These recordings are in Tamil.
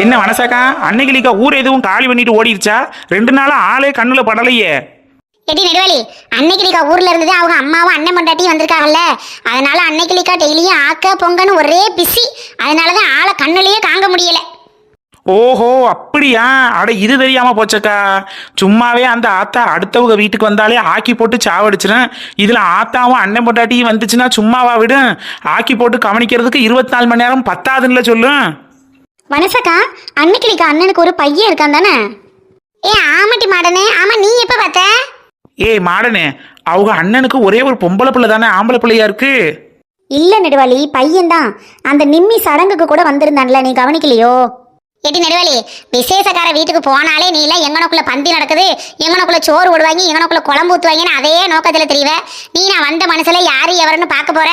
என்ன மனசாக்கா அன்னைக்கிலிக்கா ஊர் எதுவும் காலி பண்ணிட்டு ஓடிடுச்சா? 2 நாளா ஆளே கண்ணுல படலையே. எடி நெடுவாளி, அன்னைக்கிலிக்கா ஊர்ல இருந்தது அவங்க அம்மாவும் அண்ணன் பொண்டாட்டியும் வந்திருக்காங்கல்ல, அதனால அன்னைக்கிலிக்கா டெய்லியும் ஆக்க பொங்கன்னு ஒரே பிஸி. அதனாலதான் ஆளை கண்ணுலயே காங்க முடியல. ஓஹோ அப்படியா? அட இது தெரியாம போச்சக்கா. சும்மாவே அந்த ஆத்தா அடுத்தவங்க வீட்டுக்கு வந்தாலே ஆக்கி போட்டு சாவடிச்சிடும். இதுல ஆத்தாவும் அண்ணன் பொண்டாட்டியும் வந்துச்சுன்னா சும்மாவா விடும்? ஆக்கி போட்டு கவனிக்கிறதுக்கு 24 மணி நேரம் பத்தாதுன்னு சொல்லும். மனசக்கா, அன்னைக்கிலிக்கா அண்ணனுக்கு ஒரு பையன் இருக்கான் தானே? ஏ ஆமாட்டி மாடனே, ஆமா நீ எப்ப பார்த்த? ஏய் மாடனே, அவங்க அண்ணனுக்கு ஒரே ஒரு பொம்பளை பிள்ளை தானே, ஆம்பளை பிள்ளையா இருக்கு? இல்ல நெடுவாளி, பையன்தான். அந்த நிம்மி சடங்குக்கு கூட வந்திருந்தான்ல, நீ கவனிக்கலையோ? எடி நெடுவாளி, விசேஷக்கார வீட்டுக்கு போனாலே நீ எல்லாம் எங்கனக்குள்ள பந்தி நடக்குது, எங்கனக்குள்ள சோறு விடுவாங்க, எங்கனக்குள்ள குழம்பு ஊத்துவாங்கன்னு அதே நோக்கத்துல தெரியவ. நீ நான் வந்த மனசுல யாரு எவருன்னு பார்க்க போற?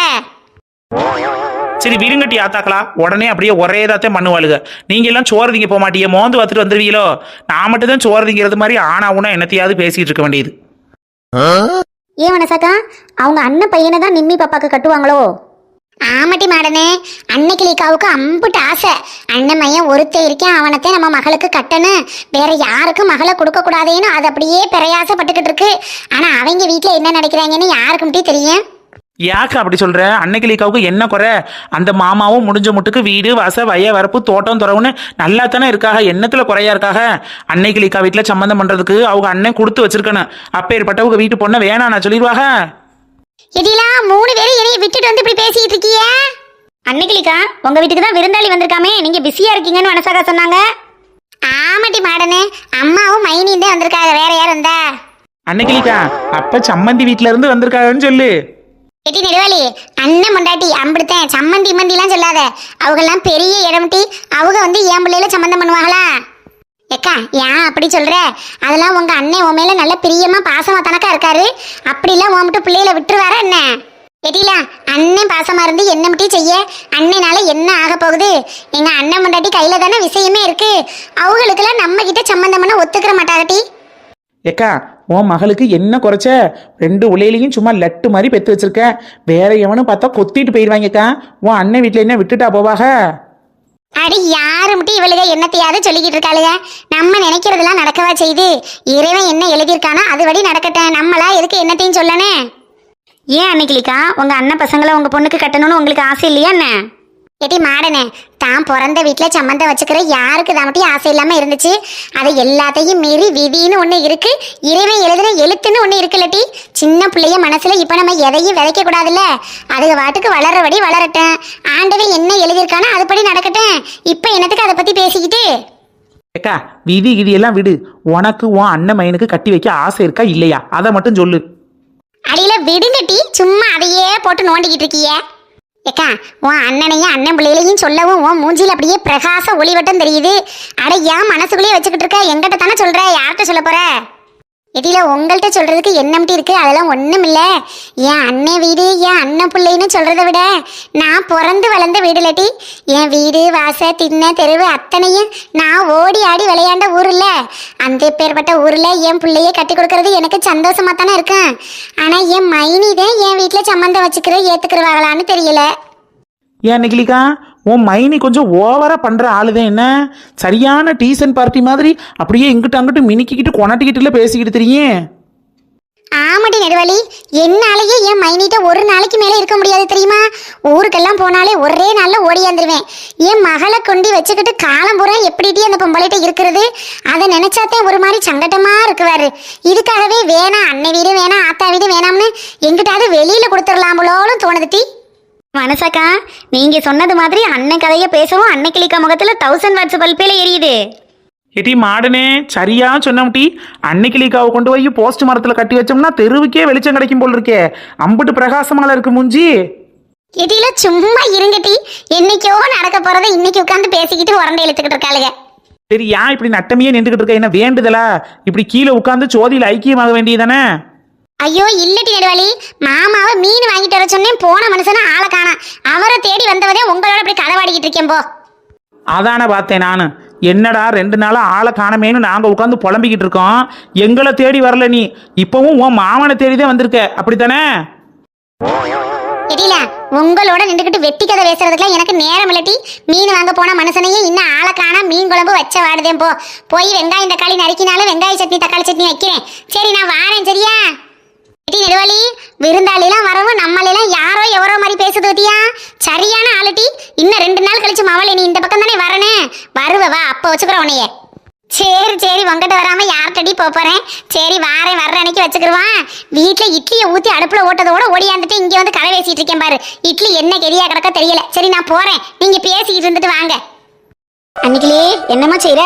சரி விருங்கட்டி ஆத்தாக்கலாம், உடனே அப்படியே ஒரே இதாத்தான் பண்ணுவாளுங்க. நீங்க எல்லாம் சோறு திங்க போக மாட்டீங்க, மோந்து பார்த்துட்டு வந்துடுவீங்களோ? நான் மட்டும் தான் சோறு திங்கிறது மாதிரி ஆனா உனா என்னத்தையாவது பேசிட்டு இருக்க வேண்டியது. ஏன் மனசாக்கா, அவங்க அண்ணன் பையனை தான் நிம்மி பாப்பாக்கு கட்டுவாங்களோ? ஆமாட்டி மாடனே, அன்னைக்கிலிக்காவுக்கு அம்புட்டு ஆசை. அண்ணன் மையன் ஒருத்த இருக்கேன், அவனத்தை நம்ம மகளுக்கு கட்டணும், வேற யாருக்கும் மகளை கொடுக்க கூடாதேன்னு அது அப்படியே பிரயாசப்பட்டுக்கிட்டு இருக்கு. ஆனா அவங்க வீட்டுல என்ன நடக்கிறாங்கன்னு யாருக்கும்ட்டே தெரியும். யாக்கு அப்படி சொல்ற? அன்னைக்கிலிக்காவுக்கு என்ன குறை? அந்த மாமாவும் முடிஞ்ச முட்டுக்கு வீடு வாச வய வரப்பு தோட்டம் துறவுன்னு நல்லா தானே இருக்காக, என்னத்துல குறையா இருக்காக? அன்னைக்கிலிக்கா வீட்டுல சம்பந்தம் பண்றதுக்கு அவங்க அண்ணன் கொடுத்து வச்சிருக்கணும். அப்பேற்பட்டவங்க வீட்டு பொண்ண வேணா நான் சொல்லிடுவாங்க. இதெல்லாம் 3 பேரும் என்னைய விட்டுட்டு வந்து இப்படி பேசிட்டு இருக்கிய? அன்னைக்கிலிக்கா உங்க வீட்டுக்கு தான் விருந்தாளி வந்திருக்காமே, நீங்க பிஸியா இருக்கீங்கன்னு மனசாக்கா சொன்னாங்க. ஆமாட்டி மாடனே, அம்மாவும் மைனியும் தான் வந்திருக்காங்க, வேற யாரும் வந்தா? அன்னைக்கிலிக்கா அப்ப சம்மந்தி வீட்டுல இருந்து வந்திருக்காங்கன்னு சொல்லு. எட்டி நெடுவாளி, அண்ணன் பொண்டாட்டி அம்பிடுத்தேன், சம்மந்தி மந்திலாம் சொல்லாத. அவங்கெல்லாம் பெரிய இடம்ட்டி, அவங்க வந்து என் பிள்ளையில சம்மந்தம் பண்ணுவாங்களா? ஏக்கா ஏன் அப்படி சொல்ற? அதெல்லாம் உங்க அண்ணன் உன் மேல நல்ல பிரியமா பாசமா தனக்கா இருக்காரு. அப்படிலாம் உன் மட்டும் பிள்ளையில விட்டுருவாரா என்ன? எட்டிலா அண்ணன் பாசமா இருந்து என்ன மட்டும் செய்ய? அண்ணனால என்ன ஆக போகுது? எங்க அண்ணன் பொண்டாட்டி கையில தானே விஷயமே இருக்கு. அவங்களுக்கெல்லாம் நம்ம கிட்ட சம்மந்தம் பண்ண ஒத்துக்கிற மாட்டாகட்டி. ஏக்கா உன் மகளுக்கு என்ன குறைச்ச? 2 உலையிலையும் சும்மா லட்டு மாதிரி பெத்து வச்சிருக்க. வேற எவனும் பார்த்தா கொத்திட்டு போயிடுவாங்கக்கா. உன் அண்ணன் வீட்டுல என்ன விட்டுட்டா போவாக? அடி யாரு மட்டும் இவளுக என்னத்தையாவது சொல்லிக்கிட்டு இருக்காளுங்க. நம்ம நினைக்கிறதெல்லாம் நடக்கவா செய்து? இறைவன் என்ன எழுதியிருக்கானோ அதுபடி நடக்கட்டும், நம்மளா எதுக்கு என்னத்தையும் சொல்லனே? ஏன் அன்னைக்கிலிக்கா உங்க அண்ணன் பசங்களை உங்க பொண்ணுக்கு கட்டணும்னு உங்களுக்கு ஆசை இல்லையா என்ன? எட்டி மாடனே, தான் பிறந்த வீட்டில் சம்மந்தம் வச்சுக்கிற யாருக்கு தான் மட்டும் ஆசை இல்லாமல் இருந்துச்சு. அதை எல்லாத்தையும் மீறி விதின்னு ஒன்று இருக்கு, இறைவன் எழுதுன எழுத்துன்னு ஒன்று இருக்குல்லட்டி. சின்ன பிள்ளைய மனசுல இப்போ நம்ம எதையும் விதைக்க கூடாதுல்ல. அதுக வாட்டுக்கு வளர்றபடி வளரட்டும், ஆண்டவன் என்ன எழுதியிருக்கானோ அதுபடி நடக்கட்டும். இப்போ என்னத்துக்கு அதை பற்றி பேசிக்கிட்டு? ஏக்கா விதி கிதியெல்லாம் விடு. உனக்கு உன் அண்ணன் மையனுக்கு கட்டி வைக்க ஆசை இருக்கா இல்லையா? அதை மட்டும் சொல்லு. அடியில விடுங்கட்டி, சும்மா அதையே போட்டு நோண்டிக்கிட்டு இருக்கிய. ஏக்கா உன் அண்ணனையும் அண்ணன் பிள்ளைகளையும் சொல்லவும் உன் மூஞ்சியில் அப்படியே பிரகாச ஒளிவட்டம் தெரியுது. அட ஏன் மனசுக்குள்ளேயே வச்சுக்கிட்டு இருக்க? எங்கிட்ட தானே சொல்ற, யார்கிட்ட சொல்ல போற? எதில உங்கள்கிட்ட சொல்றதுக்கு என்னம்ட்டி இருக்கு? அதெல்லாம் ஒன்றும் இல்லை. என் அண்ணன் வீடு என் அண்ணன் பிள்ளைன்னு சொல்றதை விட நான் பிறந்து வளர்ந்த வீடு இல்லாட்டி என் வீடு வாச திண்ண தெருவு அத்தனையும் நான் ஓடி ஆடி விளையாண்ட ஊர் இல்லை. அந்த பேர்பட்ட ஊரில் என் பிள்ளைய கட்டி கொடுக்கறது எனக்கு சந்தோஷமா தானே இருக்கும். ஆனால் என் மைனி தான் என் வீட்டில் சம்மந்தம் வச்சுக்கிற ஏற்றுக்கிறவாங்களான்னு தெரியல. ஏன் நிகிலிக்கா உன் மைனி கொஞ்சம் ஓவரா பண்ற ஆளுதான். என்ன சரியான டீசன் பார்ட்டி மாதிரி அப்படியே இங்கிட்டு அங்கிட்டு மினிக்கிட்டு கொண்டாட்டிக்கிட்டுல பேசிக்கிட்டு தெரியும். ஆமாட்டி நெடுவாளி, என்னாலேயே என் மைனிட்ட ஒரு நாளைக்கு மேலே இருக்க முடியாது தெரியுமா? ஊருக்கெல்லாம் போனாலே ஒரே நாளில் ஓடியாந்துருவேன். என் மகளை கொண்டு வச்சுக்கிட்டு காலம் பூரா எப்படிட்டி அந்த பொம்பளைகிட்ட இருக்கிறது? அதை நினைச்சாத்தே ஒரு மாதிரி சங்கட்டமா இருக்குவாரு. இதுக்காகவே வேணாம், அன்னை வீடு வேணாம், ஆத்தா வீடு வேணாம்னு எங்கிட்டாவது வெளியில கொடுத்துடலாமலோன்னு தோணுதுட்டி. மனசாக்கா நீங்க சொன்னது மாதிரி அண்ணன் கதைய பேசவும் அன்னைக்கிலிக்கா முகத்துல 1000 வாட்ஸ் பல்பேல எரியுது. எட்டி மாடனே சரியா சொன்னி. அன்னைக்கிலிக்காவை கொண்டு போய் போஸ்ட் மரத்துல கட்டி வச்சோம்னா தெருவுக்கே வெளிச்சம் கிடைக்கும் போல் இருக்கே. அம்புட்டு பிரகாசமால இருக்கு மூஞ்சி. எட்டில சும்மா இருங்கட்டி, என்னைக்கோ நடக்க போறதை இன்னைக்கு உட்காந்து பேசிக்கிட்டு உரண்டை இழுத்துக்கிட்டு இருக்காளுங்க. சரி ஏன் இப்படி நட்டமையே நின்றுகிட்டு இருக்க? என்ன வேண்டுதலா? இப்படி கீழே உட்காந்து சோதியில் ஐக்கியமாக வேண்டியதானே? ஐயோ இல்லட்டி நெடுவாளி, மாமாவை மீன் வாங்கிட்டு வர சொன்னேன், போன மனுஷனா ஆளை காணா. அவரை தேடி வந்தவதே உங்களோட இப்படி கதவாடிக்கிட்டு இருக்கேன் போ. அதானே பார்த்தேன் நானு. என்னடா 2 நாளா ஆளை காணமேன்னு நாங்க உட்காந்து புலம்பிக்கிட்டு இருக்கோம். எங்களை தேடி வரல நீ, இப்பவும் உன் மாமனை தேடிதான் வந்திருக்க, அப்படித்தானே? தெரியல உங்களோட நின்றுக்கிட்டு வெட்டி கதை பேசுறதுக்குலாம் எனக்கு நேரம் இல்லட்டி. மீன் வாங்க போன மனுஷனையே இன்னும் ஆளை காணா, மீன் குழம்பு வச்ச வாடுதேன். போய் வெங்காயம் தக்காளி நறுக்கினாலும் வெங்காய சட்னி தக்காளி சட்னி வைக்கிறேன். சரி நான் வாரேன், சரியா? நெடுவலி விருந்தாளிலாம் வரவும் நம்மளெல்லாம் யாரோ எவரோ மாதிரி பேசுது பத்தியா? சரியான ஆளுட்டி. இன்னும் 2 நாள் கழிச்சு மவளே நீ இந்த பக்கம் தானே வரனே. வருவவா அப்ப வச்சுக்கிறோம் உன்னைய. சரி சரி, உங்ககிட்ட வராம யார்கிட்டடி போறேன். சரி வாரேன், வர்ற அன்னைக்கு வச்சுக்கிருவான். வீட்டுல இட்லியை ஊத்தி அடுப்புல ஓட்டதோட ஓடியாந்துட்டு இங்க வந்து கதை பேசிட்டு இருக்கேன் பாரு. இட்லி என்ன கெதியா கிடக்க தெரியல. சரி நான் போறேன், நீங்க பேசிக்கிட்டு இருந்துட்டு வாங்க. அன்னைக்கிலே என்னம்மா செய்யற?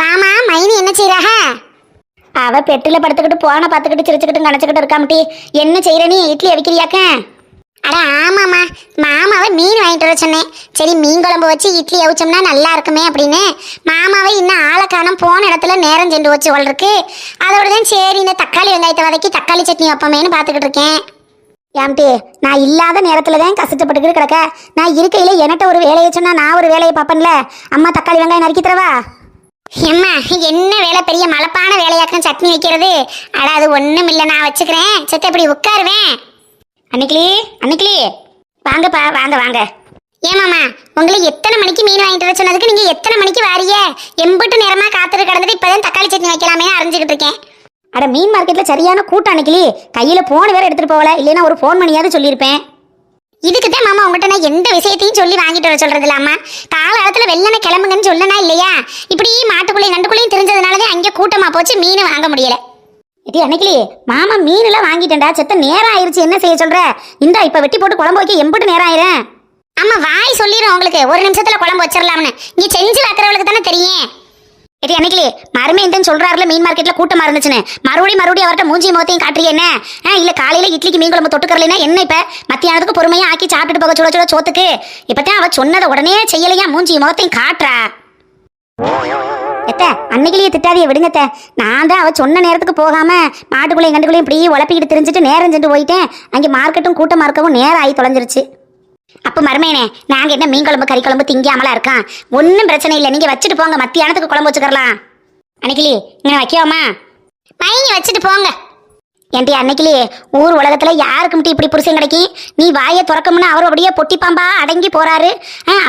வாமா மைனி, என்ன செய்யறாக? அவ பெட்டுல படுத்துக்கிட்டு போன பார்த்துக்கிட்டு சிரிச்சுக்கிட்டு கணச்சுக்கிட்டு இருக்காமட்டி. என்ன செய்யற நீ? இட்லி அவிக்கிறியாக்க? அட ஆமாம்மா, மாமாவை மீன் வாங்கிட்டு வர சொன்னேன். சரி மீன் குழம்பு வச்சு இட்லி அவிச்சோம்னா நல்லா இருக்குமே அப்படின்னு. மாமாவை இன்னும் ஆளை காணோம், போன இடத்துல நேரம் சென்று வச்சு இருக்கு. அதோட தான் சரி இந்த தக்காளி வெங்காயத்தை வதக்கி தக்காளி சட்னி வைப்பமேன்னு பார்த்துக்கிட்டு இருக்கேன். ஏம்டி நான் இல்லாத நேரத்துல தான் கஷ்டப்பட்டுக்கிட்டு கிடக்க. நான் இருக்கையில என்கிட்ட ஒரு வேலையை சொன்னா நான் ஒரு வேலையை பார்ப்பேன்ல. அம்மா தக்காளி வெங்காயம் நறுக்கி தரவா? எம்மா என்ன வேலை, பெரிய மலப்பான வேலையாக்கம் சட்னி வைக்கிறது. அட அது ஒண்ணும் இல்லை, நான் வச்சுக்கிறேன். செத்த எப்படி உட்காருவேன். அன்னைக்கிளி வாங்கப்பா, வாங்க வாங்க. ஏமாம்மா உங்களை எத்தனை மணிக்கு மீன் வாங்கிட்டு வர சொன்னதுக்கு நீங்க எத்தனை மணிக்கு வாரிய? எம்பிட்டு நேரமா காத்துட்டு கிடந்துட்டு இப்பதான் தக்காளி சட்னி வைக்கலாமே அறிஞ்சுக்கிட்டு இருக்கேன். அட மீன் மார்க்கெட்ல சரியான கூட்டம் அன்னைக்கிளி. கையில போன் வேற எடுத்துட்டு போகல, இல்லைன்னா ஒரு போன் பண்ணியாவது சொல்லியிருப்பேன். இதுக்குதான் மாமா உங்ககிட்ட நான் எந்த விஷயத்தையும் சொல்லி வாங்கிட்டு வர சொல்றது இல்லாமா. காலத்துல வெள்ளனை கிளம்புங்கன்னு சொல்லனா இல்லையா? இப்படி மாட்டுக்குள்ளையும் நண்டுக்குள்ளையும் தெரிஞ்சதுனாலதான் அங்கே கூட்டமா போச்சு, மீன் வாங்க முடியல. அன்னைக்கிளி மாமா மீன் எல்லாம் வாங்கிட்டேன்டா. செத்த நேரம் ஆயிருச்சு, என்ன செய்ய சொல்ற? இந்தா இப்ப வெட்டி போட்டு குழம்பு வைக்க எம்பிட்டு நேரம் ஆயிரும். ஆமா வாய் சொல்லிடும் உங்களுக்கு, ஒரு நிமிஷத்துல குழம்பு வச்சிடலாம்னு. நீ செஞ்சு வைக்கிறவளுக்கு தானே தெரியும். அன்னைக்கிளி மருமையன் சொல்றாருல மீன் மார்க்கெட்ல கூட்டமா இருந்துச்சுன்னு, மறுபடியும் அவர்கிட்ட மூஞ்சி முகத்தையும் காட்டுறீங்க என்ன? இல்ல காலையில இட்லிக்கு மீன் குழம்பு தொட்டுக்கறலைன்னா என்ன இப்ப மத்தியானத்துக்கு பொறுமையா ஆக்கி சாப்பிட்டுட்டு போக சுட சுட சோத்துக்கு. இப்பதான் அவ சொன்னதை உடனே செய்யலையா, மூஞ்சி முகத்தையும் காட்டுறா. அன்னைக்கிலேயே திட்டாதிய விடுங்கத்த. நான் தான் அவ சொன்ன நேரத்துக்கு போகாம மாட்டுக்குள்ளையும் கண்டுக்குள்ளையும் இப்படி உழப்பிக்கிட்டு தெரிஞ்சுட்டு நேரம் சென்று போயிட்டேன். அங்கே மார்க்கெட்டும் கூட்டமா இருக்கவும் நேரம் ஆகி தொலைஞ்சிருச்சு. அப்ப மருமையனே நாங்க என்ன மீன் குழம்பு கறி குழம்பு திங்காமலா இருக்கான்? ஒன்னும் பிரச்சனை இல்லை, நீங்க வச்சுட்டு போங்க, மத்தியானத்துக்கு குழம்பு வச்சுக்கலாம். அன்னைக்கிளி இங்க வைக்கவாமா? பையனி வச்சுட்டு போங்க. ஏன்டி அன்னைக்கிளி ஊர் உலகத்துல யாருக்கும் இப்படி புருஷன் கிடைக்கும்? நீ வாயை திறக்கமுன்னு அவரும் அப்படியே பொட்டிப்பாம்பா அடங்கி போறாரு.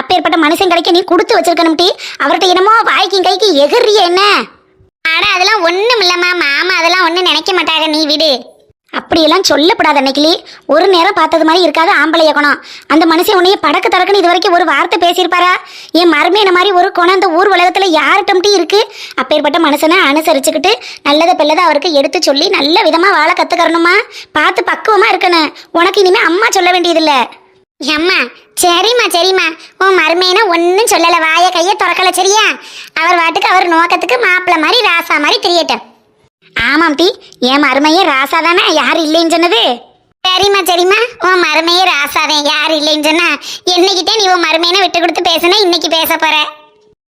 அப்பேற்பட்ட மனுஷன் கிடைக்க நீ கொடுத்து வச்சிருக்கணும்டி. அவர்கிட்ட என்னமோ வாய்க்கும் கைக்கு எகிறிய என்ன? ஆனா அதெல்லாம் ஒண்ணும் இல்லம்மா, மாமா அதெல்லாம் ஒண்ணும் நினைக்க மாட்டாங்க, நீ விடு. அப்படியெல்லாம் சொல்லப்படாது அன்னைக்கிளி. ஒரு நேரம் பார்த்தது மாதிரி இருக்காது ஆம்பளைய குணம். அந்த மனுஷன் உன்னைய படக்கு தடக்குன்னு இது வரைக்கும் ஒரு வார்த்தை பேசியிருப்பாரா? என் மருமையின மாதிரி ஒரு குணம் இந்த ஊர் உலகத்துல யார்கிட்டம்டி இருக்கு? அப்பேற்பட்ட மனுஷனை அனுசரிச்சுக்கிட்டு நல்லதை பெல்லதை அவருக்கு எடுத்து சொல்லி நல்ல விதமா வாழ கத்துக்கறணுமா. பார்த்து பக்குவமா இருக்கணும். உனக்கு இனிமே அம்மா சொல்ல வேண்டியதில்லை. அம்மா சரிம்மா சரிம்மா, உன் மருமையினா ஒன்னும் சொல்லல, வாய கைய திறக்கல, சரியா? அவர் வாட்டுக்கு அவர் நோக்கத்துக்கு மாப்பிள்ள மாதிரி ராசா மாதிரி தெரியட்டும். ஆமாம் டி, என் மருமையே ராசா தானே, யாரு இல்லைன்னு சொன்னது? சரிம்மா சரிம்மா, உன் மருமையே ராசாதான், யாரு இல்லைன்னு சொன்னா என்னைக்கிட்டே நீ உன் மருமையனை விட்டு கொடுத்து பேசுனா இன்னைக்கு பேச போற.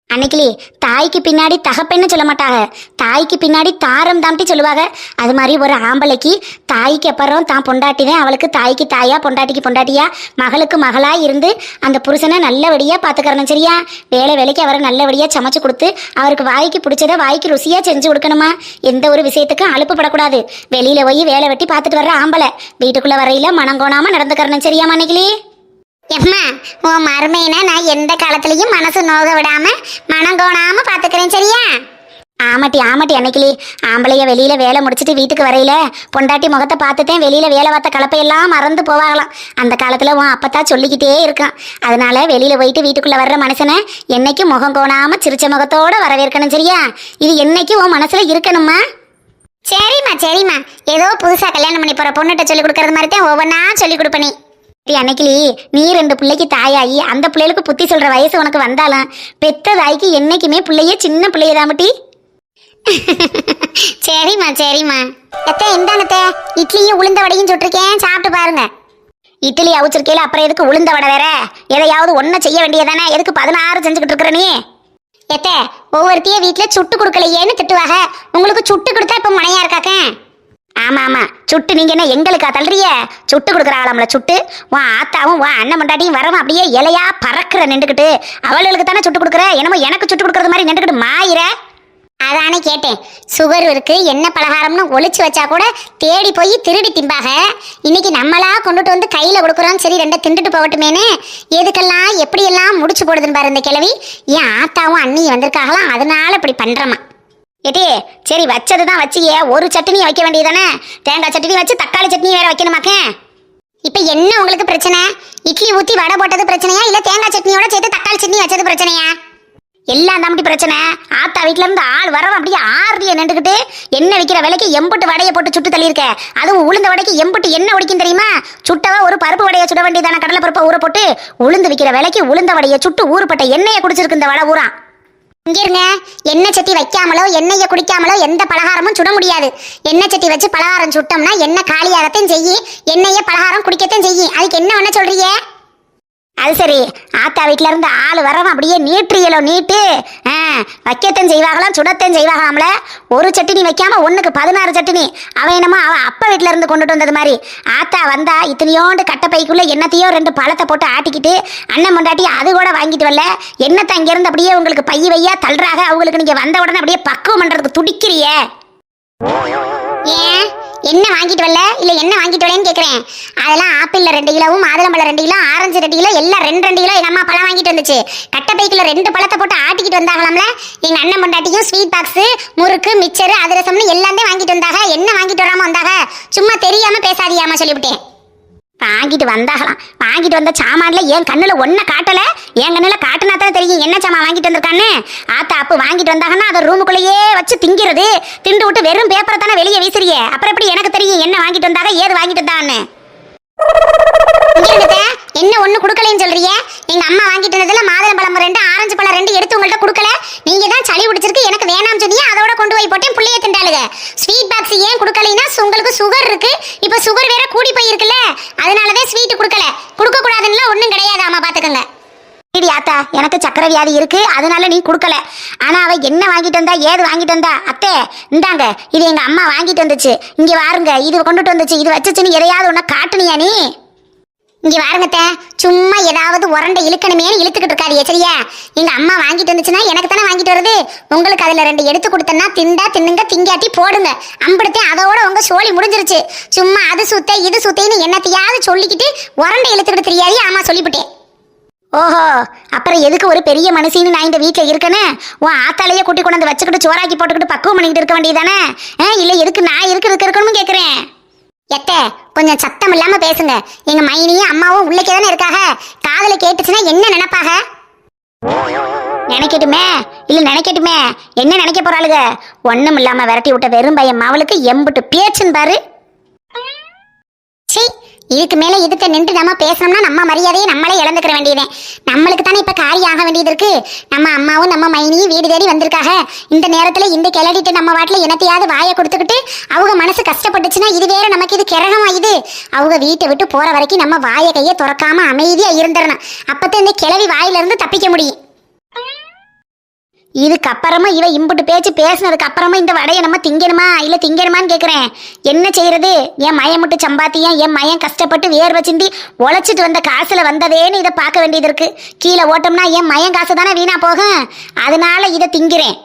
அன்னைக்கிளி தாய்க்கு பின்னாடி தகப்பன்னு சொல்ல மாட்டாங்க, தாய்க்கு பின்னாடி தாரம் தாண்டி சொல்லுவாங்க. அது மாதிரி ஒரு ஆம்பளைக்கு தாய்க்கு அப்புறம் தான் பொண்டாட்டிதான் அவளுக்கு தாய்க்கு தாயா பொண்டாட்டிக்கு பொண்டாட்டியா மகளுக்கு மகளா இருந்து அந்த புருஷனை நல்லபடியா பாத்துக்கறணும், சரியா? வேலைக்கு அவரை நல்லபடியா சமைச்சு கொடுத்து அவருக்கு வாய்க்கு பிடிச்சத வாய்க்கு ருசியா செஞ்சு கொடுக்கணுமா. எந்த ஒரு விஷயத்துக்கும் அலுப்புப்படக்கூடாது. வெளியில போய் வேலை வெட்டி பார்த்துட்டு வர்ற ஆம்பளை வீட்டுக்குள்ள வரையில மனங்கோணாம நடந்துக்கறணும், சரியா அன்னைக்கிளி? எம்மா உன் மருமையினா நான் எந்த காலத்துலயும் மனசு நோக விடாம மனங்கோணாம பாத்துக்கிறேன், சரியா? ஆமாட்டி அன்னைக்கிளி ஆம்பளைய வெளியில வேலை முடிச்சுட்டு வீட்டுக்கு வரையில பொண்டாட்டி முகத்தை பார்த்துட்டேன் வெளியில வேலை பார்த்த கலப்பையெல்லாம் மறந்து போவாங்களாம். அந்த காலத்துல உன் அப்பத்தான் சொல்லிக்கிட்டே இருக்கான். அதனால வெளியில போயிட்டு வீட்டுக்குள்ள வர்ற மனுஷனை என்னைக்கும் முகம் கோணாம சிரிச்ச முகத்தோட வரவேற்கணும், சரியா? இது என்னைக்கும் உன் மனசுல இருக்கணுமா? சரிம்மா ஏதோ புதுசா கல்யாணம் பண்ணி போற பொண்ணுகிட்ட சொல்லி கொடுக்கறது மாதிரி தான் ஒவ்வொன்னா சொல்லி கொடுப்பனே. அன்னைக்கிளி நீ 2 பிள்ளைக்கு தாயாயி அந்த பிள்ளைகளுக்கு புத்தி சொல்ற வயசு உனக்கு வந்தாலும் பெத்த தாய்க்கு என்னைக்குமே பிள்ளையே சின்ன பிள்ளையதாமட்டி. சரிம்மா இந்தானத்த இட்லியும் உளுந்த வடையும் சுட்டிருக்கேன், சாப்பிட்டு பாருங்க. இட்லி அவிச்சிருக்கையில அப்புறம் எதுக்கு உளுந்த வடை வேற? எதையாவது ஒன்ன செய்ய வேண்டியதானே, எதுக்கு 16 செஞ்சுக்கிட்டு இருக்கிற நீ? ஒவ்வொருத்தைய வீட்டுல சுட்டு கொடுக்கலையேன்னு திட்டுவாங்க, உங்களுக்கு சுட்டு கொடுத்தா இப்ப முனையா இருக்காக்க. ஆமா சுட்டு நீங்க என்ன எங்களுக்கா தள்ளுறிய? சுட்டு கொடுக்குற ஆளாம்ல சுட்டு. உன் ஆத்தாவும் உன் அண்ணன் மண்டாட்டியும் வரவும் அப்படியே இலையா பறக்குற நின்றுக்கிட்டு அவளுக்கு தானே சுட்டு கொடுக்குற. என்னமோ எனக்கு சுட்டு கொடுக்கறது மாதிரி நின்றுக்கிட்டு மாயிர. அத அதானே கேட்டேன். சுகர் இருக்கு, என்ன பலகாரம்னு ஒளிச்சு வச்சா கூட தேடி போய் திருடி திம்பாக. இன்னைக்கு நம்மளா கொண்டுட்டு வந்து கையில கொடுக்குறோம், சரி ரெண்டை திண்டுட்டு போகட்டுமேனு எதுக்கெல்லாம் எப்படியெல்லாம் முடிச்சு போடுதுன்னு பாரு இந்த கிழவி. ஏன் ஆத்தாவும் அண்ணியும் வந்திருக்காங்களாம், அதனால இப்படி பண்றமா. ஏட்டி சரி வச்சதுதான் வச்சியே, ஒரு சட்னி வைக்க வேண்டியதானே? தேங்காய் சட்னி வச்சு தக்காளி சட்னி வேற வைக்கணுமாக்க? இப்ப என்ன உங்களுக்கு பிரச்சனை? இட்லி ஊத்தி வடை போட்டது பிரச்சனையா, இல்ல தேங்காய் சட்னியோட சேர்த்து தக்காளி சட்னி வச்சது பிரச்சனையா? எல்லாம் தான் பிரச்சனை. ஆத்தா வீட்டுல இருந்து ஆள் வரவன் அப்படியே ஆர்டிய நின்றுக்கிட்டு எண்ணெய் விற்கிற விலைக்கு எம்புட்டு வடையை போட்டு சுட்டு தள்ளியிருக்க. அதுவும் உளுந்த வடைக்கு எம்புட்டு எண்ணெய் ஒடிக்கும் தெரியுமா? சுட்டவா ஒரு பருப்பு வடையை சுட வேண்டியதான, கடலை பருப்பை ஊற போட்டு. உளுந்து விற்கிற விலைக்கு உளுந்த வடையை சுட்டு ஊறுப்பட்ட எண்ணெயை குடிச்சிருக்கு இந்த வடை ஊரா. இங்க இருங்க, எண்ணெய் சட்டி வைக்காமலோ எண்ணெயை குடிக்காமலோ எந்த பலகாரமும் சுட முடியாது. எண்ணெய் சட்டி வச்சு பலகாரம் சுட்டோம்னா எண்ணெய் காலியாகத்தையும் செய்யும், எண்ணெயை பலகாரம் குடிக்கத்தையும் செய்யும். அதுக்கு என்ன ஒண்ணு சொல்றீங்க? அது சரி, ஆத்தா வீட்டுல இருந்து ஆள் வரவன் அப்படியே நீட்டுறியலோ நீட்டு. வைக்கத்தையும் செய்வாங்களாம், சுடத்தையும் செய்வாங்களாம்ல. ஒரு சட்டினி வைக்காம 1க்கு 16 சட்டினி. அவன் என்னமோ அவன் அப்பா வீட்டுல இருந்து கொண்டுட்டு வந்தது மாதிரி. ஆத்தா வந்தா இத்தனையோண்டு கட்டை பைக்குள்ள என்னத்தையோ 2 பழத்தை போட்டு ஆட்டிக்கிட்டு அண்ணன் பொண்டாட்டி அது கூட வாங்கிட்டு வரல. என்னத்தை அங்கிருந்து அப்படியே உங்களுக்கு பைய வையா தள்ளுறாங்க. அவங்களுக்கு நீங்க வந்த உடனே அப்படியே பக்குவம் பண்றதுக்கு துடிக்கிறிய. ஏன் என்ன வாங்கிட்டு வரல, இல்ல என்ன வாங்கிட்டு வரலன்னு கேக்குறேன். அதெல்லாம் ஆப்பிள்ல 2 கிலோவும், மாதுளம்பழம் 2 கிலோ, ஆரஞ்சு 2 கிலோ, எல்லாம் 2 கிலோ எங்க அம்மா பழம் வாங்கிட்டு வந்துச்சு. கட்டை பைக்குல 2 பழத்தை போட்டு ஆட்டிக்கிட்டு வந்தாங்களாம்ல. எங்க அண்ணன் பொண்டாட்டியும் ஸ்வீட் பாக்ஸ், முறுக்கு, மிச்சர், அதிரசம்னு எல்லாமே வாங்கிட்டு வந்தாங்க. என்ன வாங்கிட்டு வராம வந்தாங்க? சும்மா தெரியாம பேசாதியாம சொல்லிவிட்டேன். வாங்கிட்டு வந்தாகலாம். வாங்கிட்டு வந்த சாமான்ல என் கண்ணுல ஒன்ன காட்டல, என் கண்ணுல காட்டுனா தான் தெரியும் என்ன சாமான் வாங்கிட்டு வந்திருக்கான்னு. ஆத்தா அப்ப வாங்கிட்டு வந்தாங்கன்னா அதை ரூமுக்குள்ளேயே வச்சு திங்கிறது. திண்டு விட்டு வெறும் பேப்பரை தானே வெளியே வீசுறியே, அப்புறம் எப்படி எனக்கு தெரியும் என்ன வாங்கிட்டு வந்தாங்க ஏது வாங்கிட்டு வந்தான்னு? என்ன ஒண்ணு குடுக்கலன்னு சொல்றீங்க? எங்க அம்மா வாங்கிட்டு வந்ததுல மாதுளம்பழம் 2, ஆரஞ்சு பழம் 2 எடுத்து உங்கள்ட்ட குடுக்கல. நீங்க தான் சளி பிடிச்சிருக்கு எனக்கு வேணாம்னு சொன்னீங்க, அதோட கொண்டு போய் போட்டேன். புள்ளைய திண்டாளுங்க. ஸ்வீட் பாக்ஸ் ஏன் குடுக்கலைன்னா உங்களுக்கு சுகர் இருக்கு. இப்ப சுகர் வேற கூடி போயிருக்குல்ல, அதனாலதான் ஸ்வீட் குடுக்கல. குடுக்க கூடாதுன்னா ஒண்ணும் கிடையாது. ஆமா பாத்துக்கங்க. ஆத்தா எனக்கு சக்கரை வியாதி இருக்கு, அதனால நீ குடுக்கல. ஆனா அவ என்ன வாங்கிட்டு வந்தா ஏது வாங்கிட்டு வந்தா? அத்தை இந்தாங்க, இது எங்க அம்மா வாங்கிட்டு வந்துச்சு. இங்க வாருங்க, இது கொண்டுட்டு வந்துச்சு, இது வச்சுச்சுன்னு எதையாவது ஒண்ணு காட்டுனியா நீ? இங்க வாருங்கத்த, சும்மா ஏதாவது உரண்டை இழுக்கணுமே இழுத்துக்கிட்டு இருக்காதியே சரியா? எங்க அம்மா வாங்கிட்டு வந்துச்சுன்னா எனக்கு தானே வாங்கிட்டு வருது. உங்களுக்கு அதுல 2 எடுத்து கொடுத்தேன்னா திண்டா தின்னுங்க, திங்காட்டி போடுங்க. அம்பிடுத்தேன், அதோட உங்க சோழி முடிஞ்சிருச்சு. சும்மா அது சுத்த இது சுத்தைன்னு என்னத்தையாவது சொல்லிக்கிட்டு உரண்டை இழுத்துக்கிட்டு தெரியாது. ஆமா சொல்லிவிட்டேன். ஓஹோ, அப்புறம் எதுக்கு ஒரு பெரிய மனுஷின்னு நான் இந்த வீட்டில் இருக்கேன்னு உன் ஆத்தாலேயே கூட்டி கொண்டு வந்து வச்சுக்கிட்டு சோறாக்கி போட்டுக்கிட்டு பக்குவம் பண்ணிக்கிட்டு இருக்க வேண்டியதானே? இல்லை எதுக்கு நான் இருக்கணும்னு கேட்குறேன். எத்த கொஞ்சம் சத்தம் இல்லாம பேசுங்க. எங்க மைனியும் அம்மாவும் உள்ளக்கே தானே இருக்காக. காதல கேட்டுச்சுன்னா என்ன நினைப்பாக? நினைக்கட்டுமே, இல்ல நினைக்கட்டுமே. என்ன நினைக்க போறாளுங்க? ஒண்ணும் இல்லாம விரட்டி விட்ட வெறும் பையன் அவளுக்கு எம்புட்டு பேச்சுன்னு பாரு. இதுக்கு மேல இதுக்கு நின்று நம்ம பேசணும்னா நம்ம மரியாதையை நம்மளே இழந்துக்கிற வேண்டியதே. நம்மளுக்கு தானே இப்ப காரியம் ஆக வேண்டியது இருக்கு. நம்ம அம்மாவும் நம்ம மைனியும் வீடு தேடி வந்திருக்காக. இந்த நேரத்துல இந்த கிளடிட்டு நம்ம வாட்டில என்னத்தையாவது வாயை கொடுத்துக்கிட்டு அவங்க மனசு கஷ்டப்பட்டுச்சுன்னா இது வேற நமக்கு இது கிரகமா. இது அவங்க வீட்டை விட்டு போற வரைக்கும் நம்ம வாயை கையை துறக்காம அமைதியா இருந்துடணும். அப்பதான் இந்த கிளவி வாயில இருந்து தப்பிக்க முடியும். இதுக்கப்புறமா இவ இம்புட்டு பேச்சு பேசினதுக்கு அப்புறமா இந்த வடையை நம்ம திங்கணுமா இல்ல திங்கணுமான்னு கேக்குறேன். என்ன செய்யறது? என் மயம் மட்டும் சம்பாத்தியம், என் மயம் கஷ்டப்பட்டு வேர்வை சிந்தி உழைச்சிட்டு வந்த காசுல வந்ததேன்னு இதை பார்க்க வேண்டியது இருக்கு. கீழே ஓட்டோம்னா என் மயம் காசு தானே வீணா போகும். அதனால இதை திங்கிறேன்.